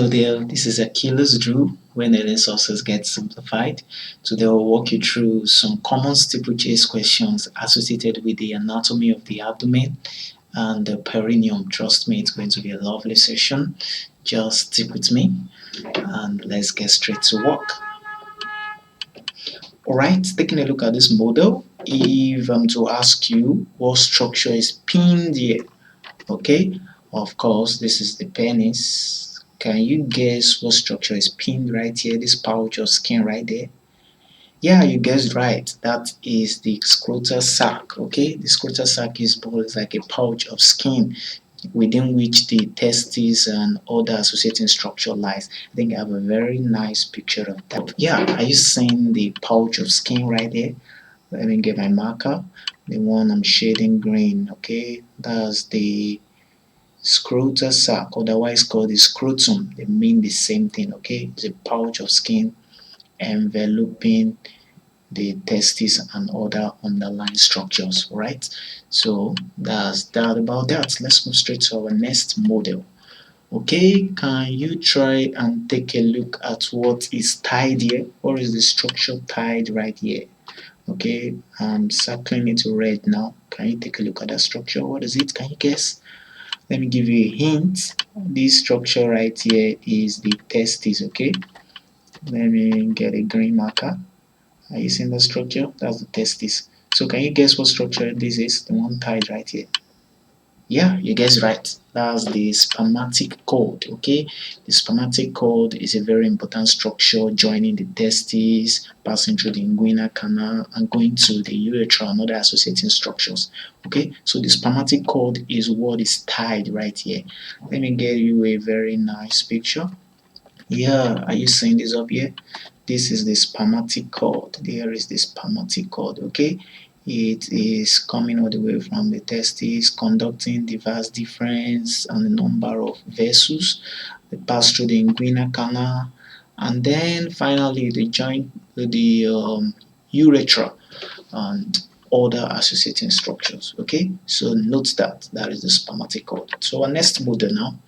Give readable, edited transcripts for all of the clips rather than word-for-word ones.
Hello there, this is Achilles Drew, when the sources get simplified. Today I'll walk you through some common steeplechase questions associated with the anatomy of the abdomen and the perineum. Trust me, it's going to be a lovely session. Just stick with me and let's get straight to work. Alright, taking a look at this model, if I'm to ask you what structure is pinned here, okay, of course this is the penis. Can you guess what structure is pinned right here, this pouch of skin right there? Yeah, you guessed right, that is the scrotal sac. Okay, the scrotal sac is like a pouch of skin within which the testes and other associating structure lies. I think I have a very nice picture of that. Yeah, are you seeing the pouch of skin right there? Let me get my marker, the one I'm shading green. Okay, that's the scrotal sac, otherwise called the scrotum. They mean the same thing. Okay, it's a pouch of skin enveloping the testes and other underlying structures. Right, so that's that about that. Let's move straight to our next model. Okay, can you try and take a look at what is tied here? What is the structure tied right here? Okay, I'm circling it red now. Can you take a look at that structure? What is it? Can you guess? Let me give you a hint. This structure right here is the testes. Okay, let me get a green marker. Are you seeing the structure? That's the testes. So can you guess what structure this is? The one tied right here. Yeah, you guessed right. That's the spermatic cord. Okay, the spermatic cord is a very important structure joining the testes, passing through the inguinal canal, and going to the urethra and other associating structures. Okay, so the spermatic cord is what is tied right here. Let me get you a very nice picture. Yeah, are you seeing this up here? This is the spermatic cord. There is the spermatic cord. Okay, it is coming all the way from the testes, conducting the vas deferens and a number of vessels. They pass through the inguinal canal, and then finally they join the urethra and other associating structures. Okay, so note that that is the spermatic cord. So our next model now.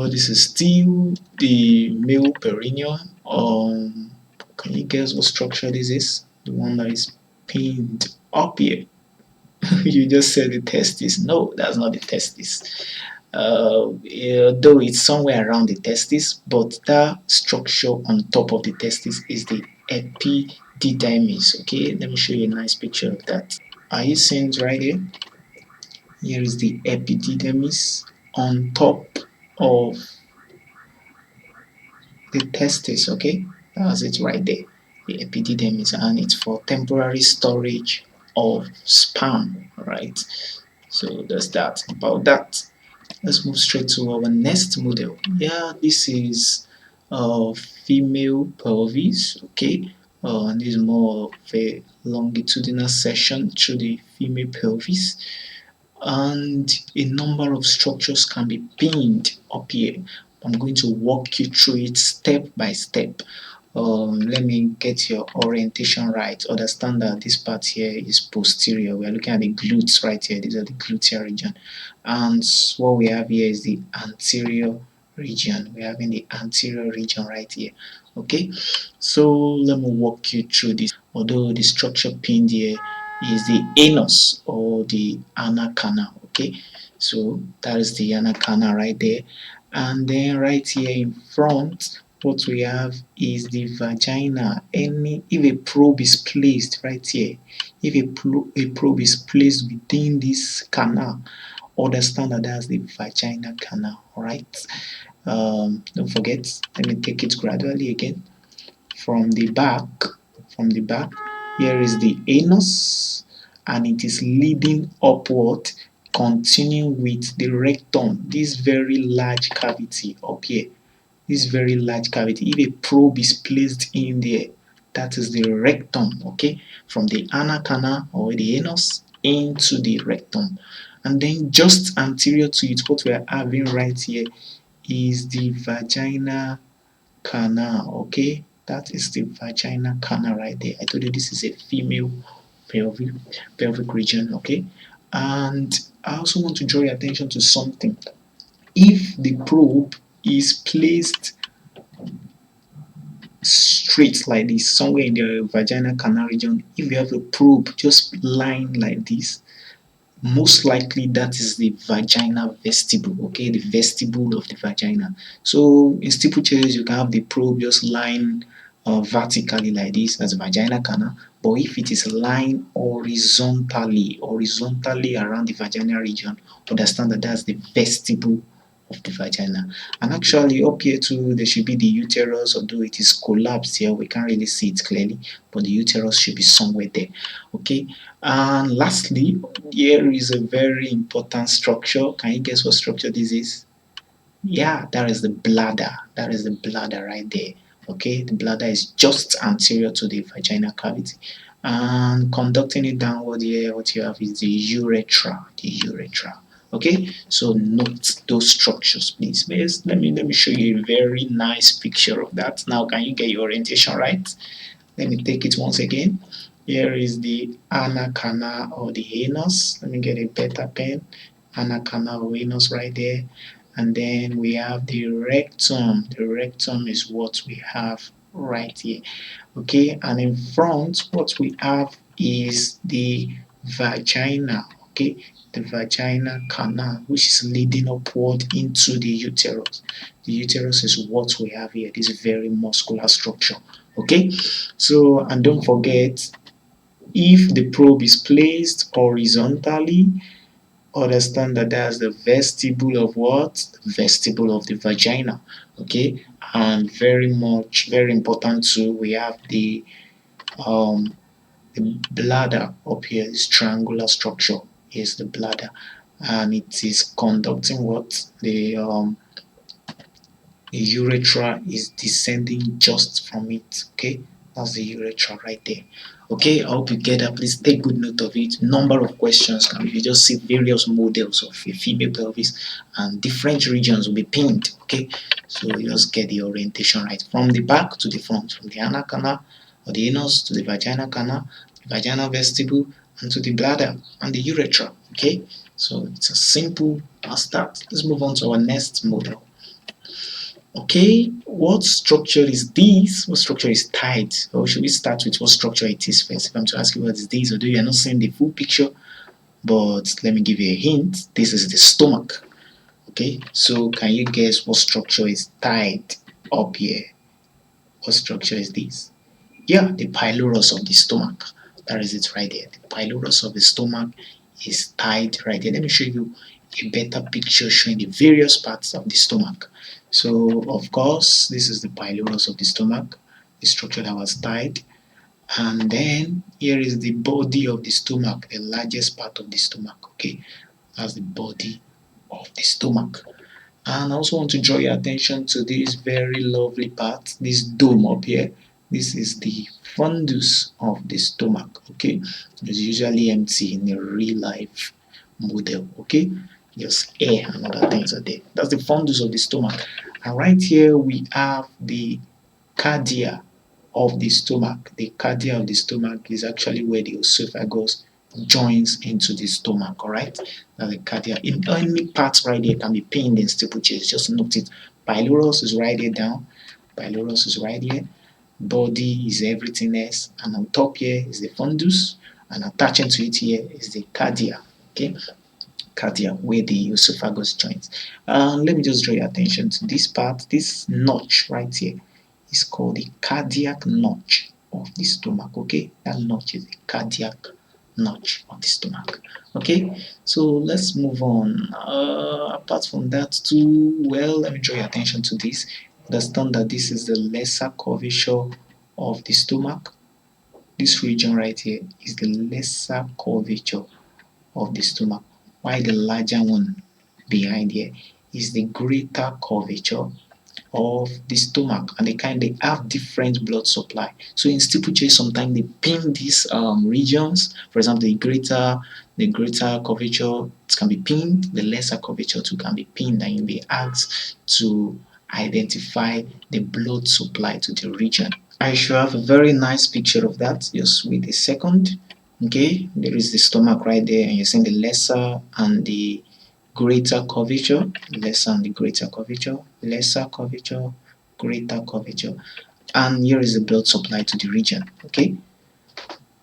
This is still the male perineum. Can you guess what structure this is? The one that is pinned up here. You just said the testis. No, that's not the testis. Though it's somewhere around the testis, but that structure on top of the testis is the epididymis. Okay, let me show you a nice picture of that. Are you seeing it right here? Here is the epididymis on top of the testis. Okay, that's it right there, the epididymis, and it's for temporary storage of sperm. Right, so that's that about that. Let's move straight to our next model. Yeah, this is female pelvis. Okay, and this is more of a longitudinal section through the female pelvis, and a number of structures can be pinned up here. I'm going to walk you through it step by step. Let me get your orientation right. Understand that this part here is posterior. We are looking at the glutes right here. These are the gluteal region, and what we have here is the anterior region. We're having the anterior region right here. Okay, so let me walk you through this. Although the structure pinned here is the anus or the anal canal. Okay, so that is the anal canal right there, and then right here in front, what we have is the vagina. If a probe is placed right here, if a probe is placed within this canal, understand that that's the vagina canal. Alright, don't forget, let me take it gradually again. From the back, here is the anus, and it is leading upward, continuing with the rectum, this very large cavity up here. This very large cavity, if a probe is placed in there, that is the rectum. Okay, from the anal canal or the anus into the rectum, and then just anterior to it, what we are having right here is the vagina canal. Okay, that is the vagina canal right there. I told you this is a female pelvic region. Okay, and I also want to draw your attention to something. If the probe is placed straight like this, somewhere in the vaginal canal region, if you have a probe just lying like this, most likely that is the vaginal vestibule, okay, the vestibule of the vagina. So in steeplechase, you can have the probe just lying vertically like this as a vaginal canal, but if it is lying horizontally around the vaginal region, understand that that's the vestibule of the vagina. And actually up here too, there should be the uterus, although it is collapsed here, we can't really see it clearly, but the uterus should be somewhere there, okay. And lastly, here is a very important structure. Can you guess what structure this is? Yeah, that is the bladder. That is the bladder right there. Okay, the bladder is just anterior to the vaginal cavity. And conducting it downward here, what you have is the urethra. The urethra. Okay, so note those structures, please. Let me show you a very nice picture of that. Now, can you get your orientation right? Let me take it once again. Here is the anal canal or the anus. Let me get a better pen. Anal canal or anus right there. And then we have the rectum. The rectum is what we have right here. Okay, and in front, what we have is the vagina. Okay, the vagina canal, which is leading upward into the uterus. The uterus is what we have here, this very muscular structure. Okay, so and don't forget, if the probe is placed horizontally, understand that that's the vestibule of what? Vestibule of the vagina. Okay, and very important too, we have um the bladder up here, this triangular structure is the bladder, and it is conducting what? The urethra is descending just from it. Okay, that's the urethra right there. Okay, I hope you get that. Please take good note of it. Number of questions can be, you just see various models of a female pelvis and different regions will be pinned. Okay, so you just get the orientation right from the back to the front, from the anal canal or the anus to the vaginal canal, the vaginal vestibule, and to the bladder and the urethra. Okay, so it's as simple as that. Let's move on to our next model. Okay, what structure is this? What structure is tied? Or should we start with what structure it is first? If I'm to ask you what is this, although you are not seeing the full picture, but let me give you a hint. This is the stomach. Okay, so can you guess what structure is tied up here? What structure is this? Yeah, the pylorus of the stomach. That is it right there. The pylorus of the stomach is tied right there. Let me show you a better picture showing the various parts of the stomach. So, of course, this is the pylorus of the stomach, the structure that was tied. And then here is the body of the stomach, the largest part of the stomach. Okay, that's the body of the stomach. And I also want to draw your attention to this very lovely part, this dome up here. This is the fundus of the stomach. Okay, it's usually empty in a real life model. Okay, just air and other things are there. That's the fundus of the stomach. And right here we have the cardia of the stomach. The cardia of the stomach is actually where the esophagus joins into the stomach. All right, that's the cardia. In any parts right there can be pinned in steeplechase. Just note it. Pylorus is right here down. Pylorus is right here. Body is everything else, and on top here is the fundus, and attaching to it here is the cardia. Okay, cardia where the esophagus joins. Let me just draw your attention to this part. This notch right here is called the cardiac notch of the stomach. Okay, that notch is the cardiac notch of the stomach. Okay, so let's move on. Apart from that too, well, let me draw your attention to this. Understand that this is the lesser curvature of the stomach. This region right here is the lesser curvature of the stomach, while the larger one behind here is the greater curvature of the stomach, and they have different blood supply. So in steeplechase, sometimes they pin these regions. For example, the greater curvature, it can be pinned, the lesser curvature too can be pinned, and you'll be asked to identify the blood supply to the region. I should have a very nice picture of that. Just wait a second. Okay, there is the stomach right there, and you're seeing the lesser and the greater curvature, lesser and the greater curvature, lesser curvature, greater curvature, and here is the blood supply to the region. Okay,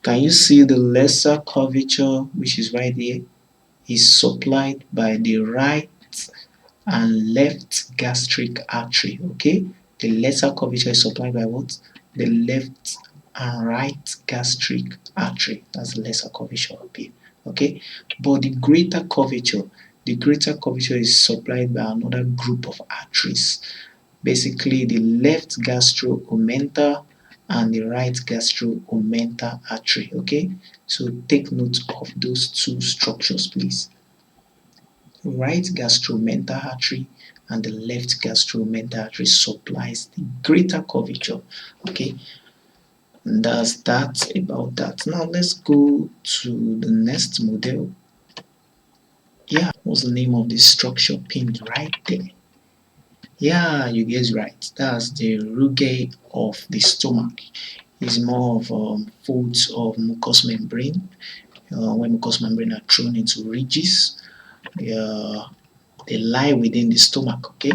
can you see the lesser curvature, which is right here, is supplied by the right and left gastric artery. Okay, the lesser curvature is supplied by what? The left and right gastric artery. That's the lesser curvature up here. Okay, but the greater curvature is supplied by another group of arteries. Basically, the left gastro-omental and the right gastro-omental artery. Okay, so take note of those two structures, please. Right gastromental artery and the left gastromental artery supplies the greater curvature. Okay, and that's that about that. Now let's go to the next model. Yeah, what's the name of this structure pinned right there? Yeah, you guys right. That's the rugae of the stomach. It's more of folds of mucous membrane. When mucous membrane are thrown into ridges, they lie within the stomach. Okay,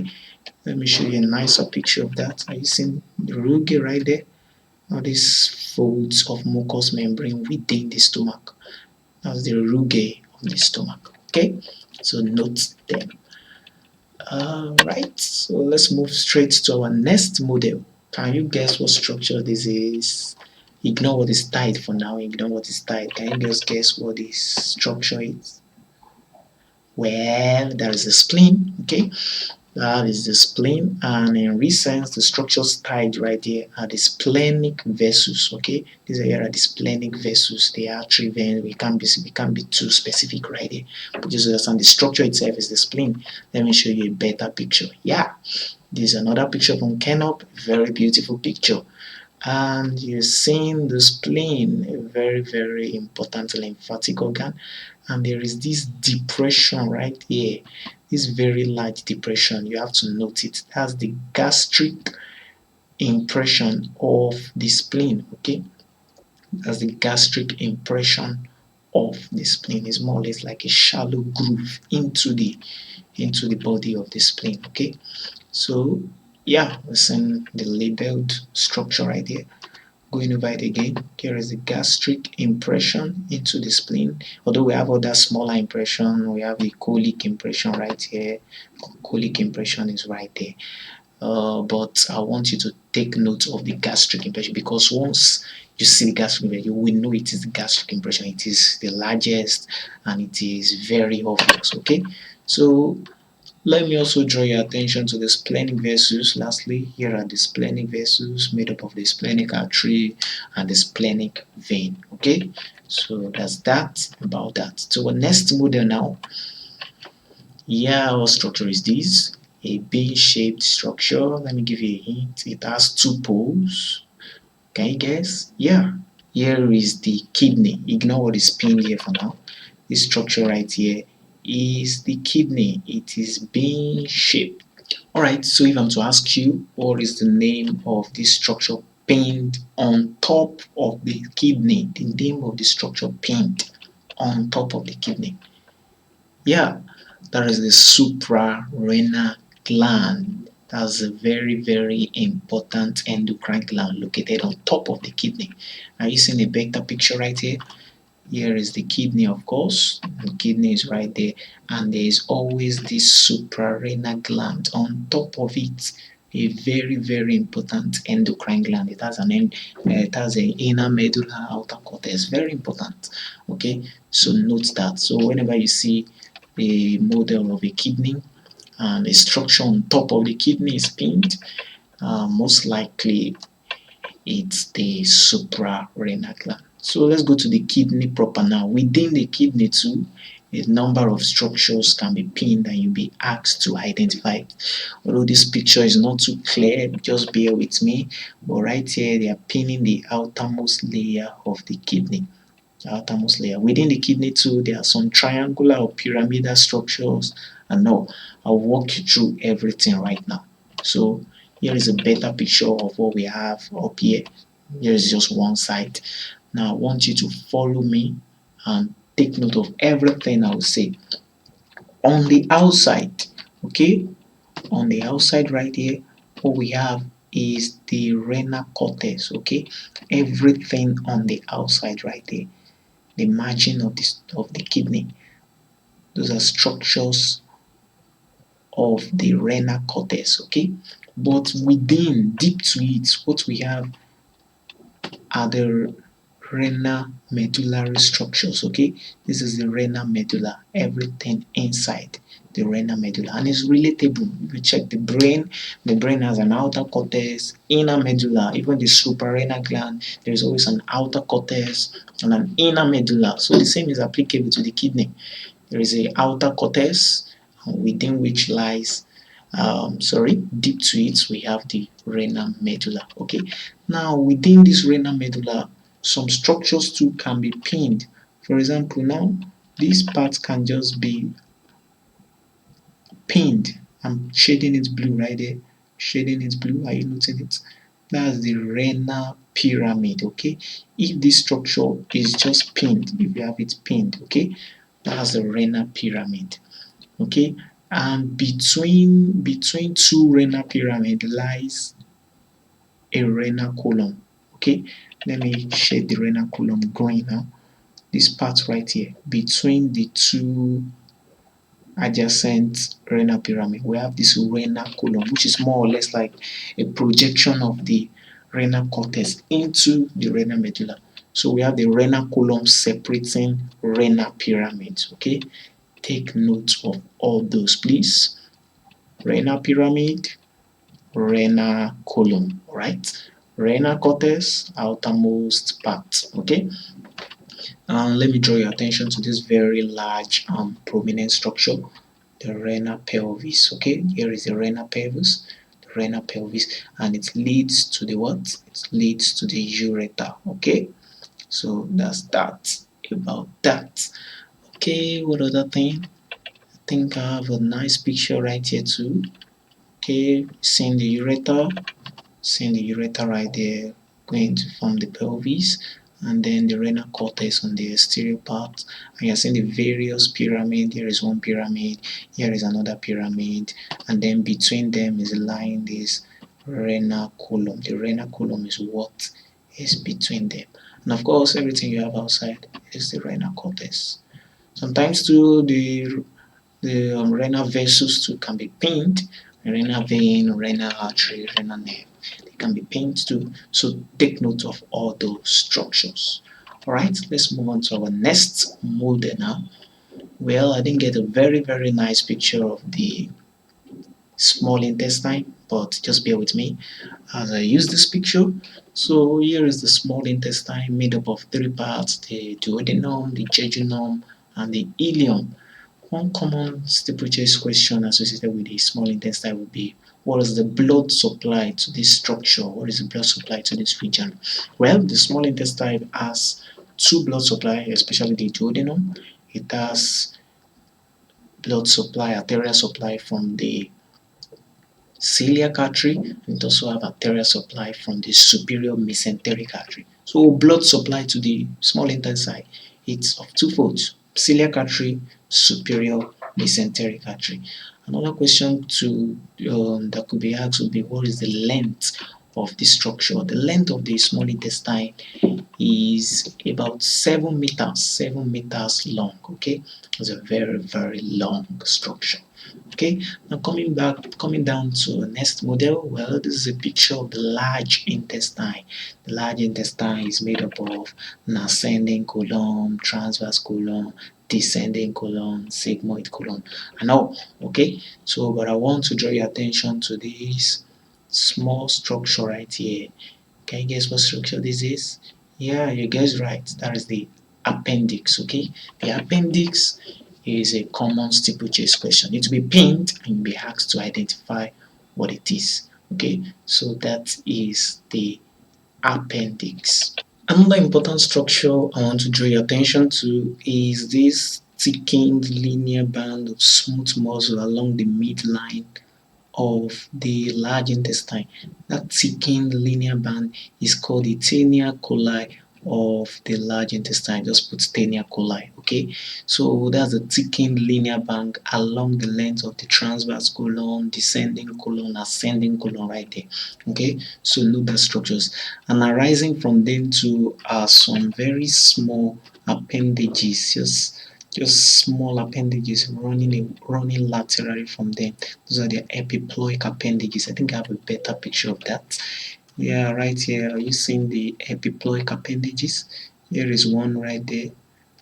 let me show you a nicer picture of that. Are you seeing the rugae right there? Now these folds of mucous membrane within the stomach. That's the rugae of the stomach. Okay, so note them. Right, so let's move straight to our next model. Can you guess what structure this is? Ignore what is tied for now. Ignore what is tied. Can you just guess what this structure is? Well, there is a spleen. Okay, that is the spleen, and in recent the structures tied right here are the splenic vessels. Okay, these are the splenic vessels, the artery vein. We can't be too specific right here, but just understand the structure itself is the spleen. Let me show you a better picture. Yeah, this is another picture from Kenop, very beautiful picture. And you're seeing the spleen, a very important lymphatic organ, and there is this depression right here, this very large depression. You have to note it. That's the gastric impression of the spleen. Okay, that's the gastric impression of the spleen. It's more or less like a shallow groove into the body of the spleen. Okay, so yeah, we're seeing the labeled structure right here. Going over it again, here is the gastric impression into the spleen. Although we have other smaller impression, we have the colic impression right here. Colic impression is right there. But I want you to take note of the gastric impression, because once you see the gastric impression, you will know it is the gastric impression. It is the largest and it is very obvious. Okay, so let me also draw your attention to the splenic vessels. Lastly, here are the splenic vessels made up of the splenic artery and the splenic vein. Okay, so that's that about that. So our next model now. Yeah, what structure is this? A bean-shaped structure. Let me give you a hint. It has two poles. Can you guess? Yeah. Here is the kidney. Ignore what is pinned here for now. This structure right here is the kidney. It is bean shaped. Alright, so if I'm to ask you what is the name of this structure pinned on top of the kidney, the name of the structure pinned on top of the kidney. Yeah, that is the suprarenal gland. That's a very important endocrine gland located on top of the kidney. Are you seeing a better picture right here? Here is the kidney, of course. The kidney is right there, and there is always this suprarenal gland on top of it. A very important endocrine gland. It has an inner medulla outer cortex. Very important. Okay, so note that. So whenever you see a model of a kidney and a structure on top of the kidney is pinned, most likely it's the suprarenal gland. So let's go to the kidney proper now. Within the kidney too, a number of structures can be pinned and you'll be asked to identify it. Although this picture is not too clear, just bear with me. But right here, they are pinning the outermost layer of the kidney. The outermost layer. Within the kidney too, there are some triangular or pyramidal structures. And now, I'll walk you through everything right now. So here is a better picture of what we have up here. Here is just one side. Now I want you to follow me and take note of everything I will say. On the outside, okay, on the outside right here, what we have is the renal cortex, okay, everything on the outside right there, the margin of the kidney, those are structures of the renal cortex, okay. But within, deep to it, what we have are the renal medullary structures, okay. This is the renal medulla, everything inside the renal medulla, and it's relatable. If you check the brain has an outer cortex, inner medulla. Even the suprarenal gland, there is always an outer cortex and an inner medulla. So the same is applicable to the kidney. There is a outer cortex within which lies deep to it we have the renal medulla, okay. Now within this renal medulla, some structures too can be pinned. For example, now this part can just be pinned. I'm shading it blue right there, shading it blue. Are you noting it? That's the renal pyramid, okay. If this structure is just pinned, if you have it pinned, okay, that's the renal pyramid, okay. And between two renal pyramid lies a renal column, okay. Let me shade the renal column green now. This part right here, between the two adjacent renal pyramid, we have this renal column, which is more or less like a projection of the renal cortex into the renal medulla. So we have the renal column separating renal pyramids, okay. Take note of all those, please. Renal pyramid, renal column, right? Renal cortex, outermost part, okay. Let me draw your attention to this very large prominent structure, the renal pelvis, okay. Here is the renal pelvis, and it leads to the what? It leads to the ureter, okay. So that's that about that. Okay, what other thing? I think I have a nice picture right here too. Okay, seeing the ureter right there going to form the pelvis, and then the renal cortex on the exterior part, and you're seeing the various pyramid. Here is one pyramid, here is another pyramid, and then between them is lying this renal column. The renal column is what is between them, and of course everything you have outside is the renal cortex. Sometimes too the renal vessels too can be pinned, renal vein, renal artery, renal nerve. They can be pinned too. So take note of all those structures. Alright, let's move on to our next model now. Well, I didn't get a very nice picture of the small intestine, but just bear with me as I use this picture. So here is the small intestine made up of three parts: the duodenum, the jejunum, and the ileum. One common steeplechase question associated with the small intestine would be, what is the blood supply to this structure? What is the blood supply to this region? Well, the small intestine has two blood supply, especially the duodenum. It has blood supply, arterial supply from the celiac artery, and it also have arterial supply from the superior mesenteric artery. So blood supply to the small intestine, it's of two folds: celiac artery, superior mesenteric artery. Another question that could be asked would be, what is the length of this structure? The length of the small intestine is about 7 meters long, okay. It's a very long structure. Okay, now coming down to the next model. Well, this is a picture of the large intestine. The large intestine is made up of an ascending column, transverse column, descending column, sigmoid column, and all. Okay, so but I want to draw your attention to this small structure right here. Can you guess what structure this is? Yeah, you guys right. That is the appendix. Okay, the appendix is a common steeplechase question. It will be pinned and you'll be asked to identify what it is. Okay, so that is the appendix. Another important structure I want to draw your attention to is this thickened linear band of smooth muscle along the midline of the large intestine. That thickened linear band is called the tinea coli of the large intestine. Just put Taenia coli. Okay, so that's a thickened linear band along the length of the transverse colon, descending colon, ascending colon right there. Okay, so note the structures, and arising from them too are some very small appendages, just small appendages running laterally from them. Those are the epiploic appendages. I think I have a better picture of that. Yeah, right here. Are you seeing the epiploic appendages? Here is one right there.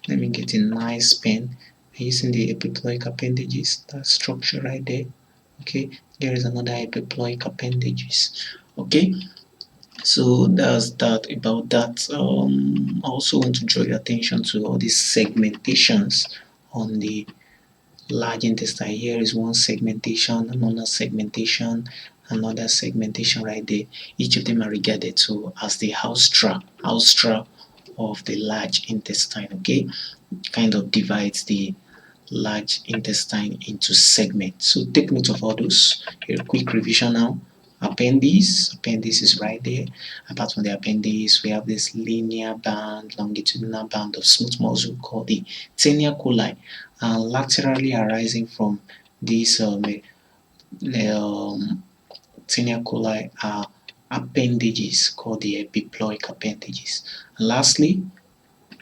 Let me get a nice pen. Are you seeing the epiploic appendages? That structure right there. Okay, there is another epiploic appendages. Okay, so that's that about that. I also want to draw your attention to all these segmentations on the large intestine. Here is one segmentation, another segmentation right there. Each of them are regarded to as the haustra of the large intestine. Okay, kind of divides the large intestine into segments. So take note of all those. A quick revision now. Appendix is right there. Apart from the appendix, we have this linear band, longitudinal band of smooth muscle called the Taenia coli, and laterally arising from this Taenia coli are appendages called the epiploic appendages. And lastly,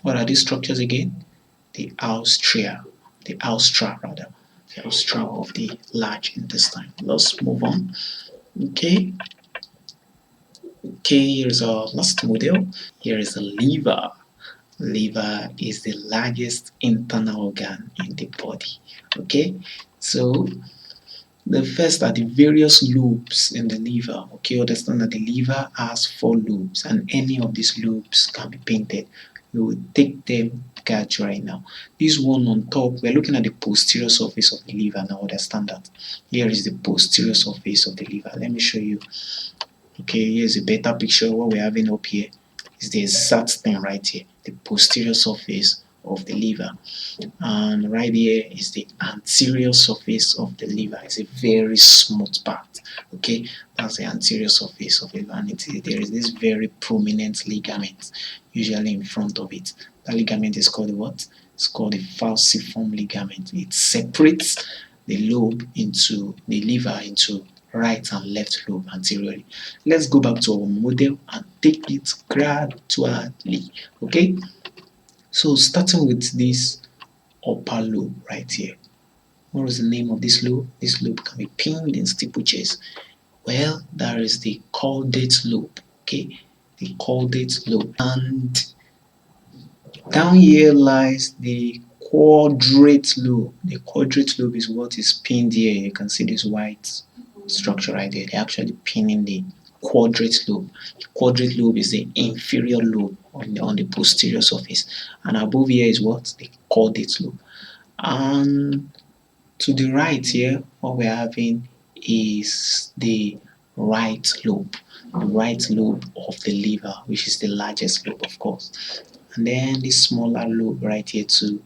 what are these structures again? The haustra of the large intestine. Let's move on. Okay, here's our last model. Here is the liver. Liver is the largest internal organ in the body. Okay, so the first are the various lobes in the liver. Okay, understand that the liver has 4 lobes, and any of these lobes can be painted. We will take them gradually now. This one on top, we're looking at the posterior surface of the liver now. Understand that. Here is the posterior surface of the liver. Let me show you. Okay, here's a better picture. What we're having up here is the exact thing right here, the posterior surface of the liver. And right here is the anterior surface of the liver. It's a very smooth part. Okay, that's the anterior surface of the liver, and there is this very prominent ligament usually in front of it. That ligament is called what? It's called the falciform ligament. It separates the lobe into the liver into right and left lobe anteriorly. Let's go back to our model and take it gradually. Okay, so starting with this upper lobe right here. What is the name of this lobe? This lobe can be pinned in steeplechase. Well, there is the caudate lobe. Okay, the caudate lobe, and down here lies the quadrate lobe. The quadrate lobe is what is pinned here. You can see this white structure right there. They're actually pinning the quadrate lobe. The quadrate lobe is the inferior lobe on the posterior surface, and above here is what? The caudate lobe. And to the right here, what we're having is the right lobe. The right lobe of the liver, which is the largest lobe, of course. And then this smaller lobe right here too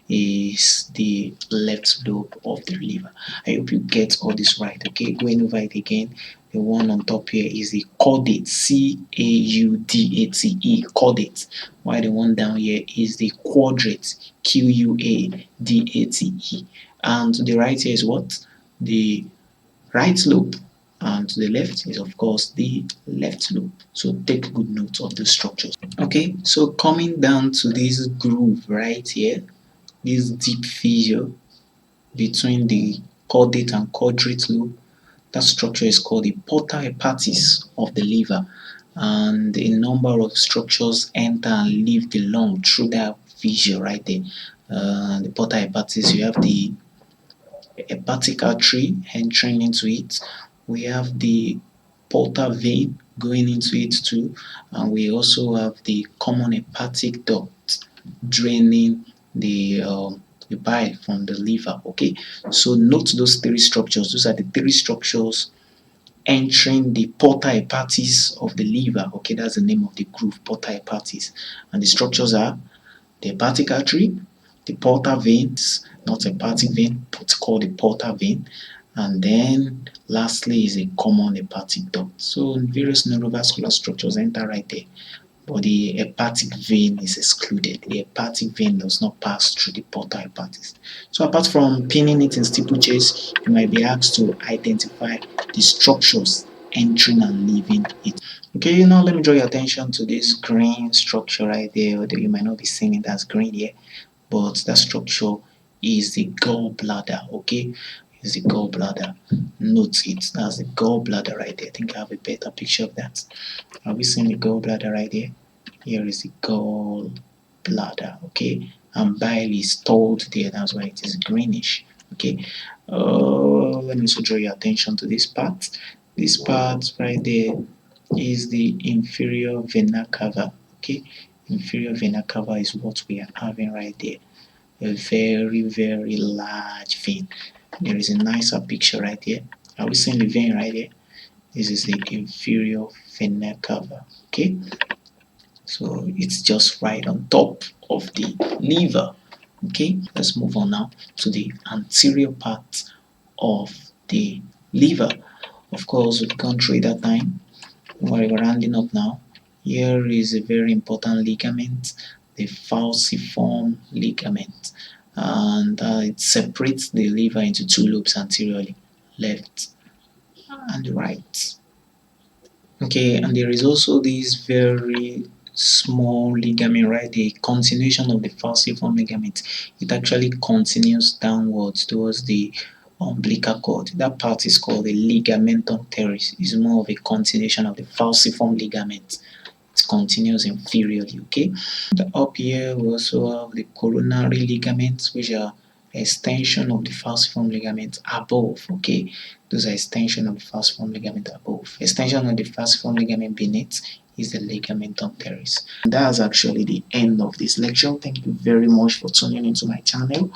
is the left lobe of the liver. I hope you get all this right. Okay, going over it again. The one on top here is the caudate, C-A-U-D-A-T-E, caudate. While the one down here is the quadrate, Q-U-A-D-A-T-E. And to the right here is what? The right lobe. And to the left is of course the left lobe. So take good note of the structures. Okay, so coming down to this groove right here, this deep fissure between the caudate and quadrate lobe, that structure is called the porta hepatis of the liver, and a number of structures enter and leave the lung through that fissure right there. The porta hepatis, you have the hepatic artery entering into it, we have the portal vein going into it too, and we also have the common hepatic duct draining the bile from the liver. Okay, so note those 3 structures. Those are the 3 structures entering the porta hepatis of the liver. Okay, that's the name of the groove, porta hepatis. And the structures are the hepatic artery, the portal veins, not hepatic vein, but called the portal vein, and then lastly is a common hepatic duct. So various neurovascular structures enter right there. but the hepatic vein is excluded. The hepatic vein does not pass through the porta hepatis. So apart from pinning it in steeplechase, you might be asked to identify the structures entering and leaving it. Okay, now let me draw your attention to this green structure right there, although you might not be seeing it as green here, but that structure is the gallbladder. Okay, is the gallbladder. Note it, that's the gallbladder right there. I think I have a better picture of that. Have we seen the gallbladder right here? Here is the gallbladder. Okay, and bile is stored there, that's why it is greenish. Okay, let me also draw your attention to this part. This part right there is the inferior vena cava. Okay, inferior vena cava is what we are having right there. A very large vein. There is a nicer picture right here. Are we seeing the vein right here? This is the inferior vena cava. Okay, so it's just right on top of the liver. Okay, let's move on now to the anterior part of the liver. Of course, we've gone through that time. We're rounding up now. Here is a very important ligament, the falciform ligament, and it separates the liver into two lobes anteriorly, left and right. Okay, and there is also this very small ligament right there, continuation of the falciform ligament. It actually continues downwards towards the umbilical cord. That part is called the ligamentum teres. It's more of a continuation of the falciform ligament. It continues inferiorly. Okay, up here we also have the coronary ligaments, which are extension of the falciform ligament above. Okay, those are extension of the falciform ligament above. Extension of the falciform ligament beneath is the ligamentum teres. And that's actually the end of this lecture. Thank you very much for tuning into my channel.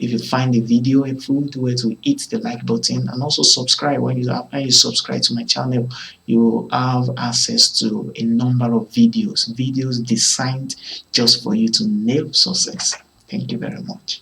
If you find the video helpful, do it to hit the like button and also subscribe. When you subscribe to my channel, you will have access to a number of videos designed just for you to nail success. Thank you very much.